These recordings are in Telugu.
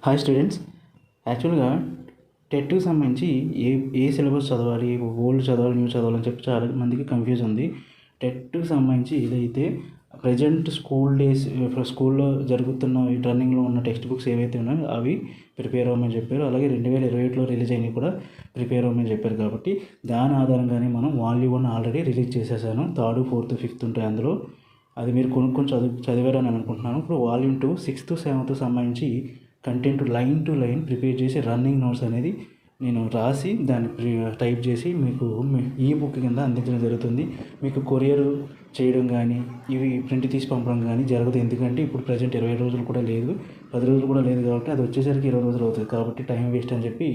హాయ్ స్టూడెంట్స్, యాక్చువల్గా టెట్కి సంబంధించి ఏ ఏ సిలబస్ చదవాలి, ఓల్డ్ చదవాలి, న్యూ చదవాలని చెప్పి చాలా మందికి కన్ఫ్యూజ్ ఉంది. టెట్కి సంబంధించి ఇదైతే ప్రజెంట్ స్కూల్ డేస్ స్కూల్లో జరుగుతున్న రన్నింగ్లో ఉన్న టెక్స్ట్ బుక్స్ ఏవైతే ఉన్నాయో అవి ప్రిపేర్ అవ్వమని చెప్పారు. అలాగే 2021లో రిలీజ్ అయినవి కూడా ప్రిపేర్ అవ్వమని చెప్పారు. కాబట్టి దాని ఆధారంగానే మనం వాల్యూమ్ 1 ఆల్రెడీ రిలీజ్ చేసేసాను. 3rd, 4th, 5th ఉంటాయి అందులో. అది మీరు కొనుక్కొని చదివారని అనుకుంటున్నాను. ఇప్పుడు వాల్యూమ్ 2 6th, 7th సంబంధించి content line to line prepare చేసి రన్నింగ్ నోట్స్ అనేది నేను రాసి దాన్ని టైప్ చేసి మీకు ఈ బుక్ కింద అందించడం జరుగుతుంది. మీకు కొరియర్ చేయడం కానీ ఇవి ప్రింట్ తీసి పంపడం కానీ జరగదు. ఎందుకంటే ఇప్పుడు ప్రజెంట్ 20 రోజులు కూడా లేదు, 10 రోజులు కూడా లేదు. కాబట్టి అది వచ్చేసరికి 20 రోజులు అవుతుంది. కాబట్టి టైం వేస్ట్ అని చెప్పి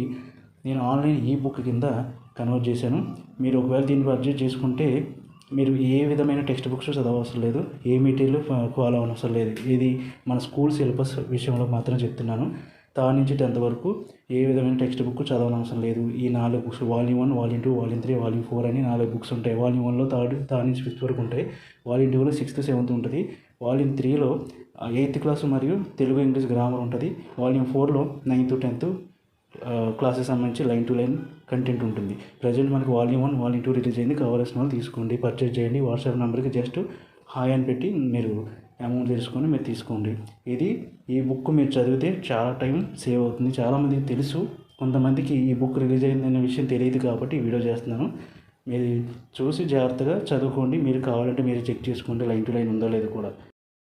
నేను ఆన్లైన్ ఈ బుక్ కింద కన్వర్ట్ చేశాను. మీరు ఒకవేళ దీన్ని పర్చేజ్ చేసుకుంటే మీరు ఏ విధమైన టెక్స్ట్ బుక్స్ చదవవసరం లేదు, ఏ మెటీరియల్ ఫాలో అవ్వనవసరం లేదు. ఇది మన స్కూల్ సిలబస్ విషయంలో మాత్రం చెప్తున్నాను. 3rd నుంచి 10th వరకు ఏ విధమైన టెక్స్ట్ బుక్ చదవనవసరం లేదు. ఈ 4 books volume 1, volume 2, volume 3, volume 4 అని 4 బుక్స్ ఉంటాయి. వాల్యూమ్ 1లో 3rd నుంచి 5th వరకు ఉంటాయి. వాల్యూమ్ 2లో 6th, 7th ఉంటుంది. వాల్యూమ్ 3లో 8th క్లాస్ మరియు తెలుగు, ఇంగ్లీష్, గ్రామర్ ఉంటుంది. వాల్యూమ్ 4లో 9th, 10th క్లాసెస్ సంబంధించి లైన్ టు లైన్ కంటెంట్ ఉంటుంది. ప్రజెంట్ మనకి వాల్యూమ్ 1, వాల్యూమ్ 2 రిలీజ్ అయింది. కావాల్సిన వాళ్ళు తీసుకోండి, పర్చేజ్ చేయండి. వాట్సాప్ నెంబర్కి జస్ట్ హాయ్ అని పెట్టి మీరు అమౌంట్ తీసుకొని మీరు తీసుకోండి. ఈ బుక్ మీరు చదివితే చాలా టైం సేవ్ అవుతుంది. చాలామందికి తెలుసు, కొంతమందికి ఈ బుక్ రిలీజ్ అయిందనే విషయం తెలియదు. కాబట్టి ఈ వీడియో చేస్తున్నాను. మీరు చూసి జాగ్రత్తగా చదువుకోండి. మీరు కావాలంటే మీరు చెక్ చేసుకోండి లైన్ టు లైన్ ఉందో లేదో కూడా.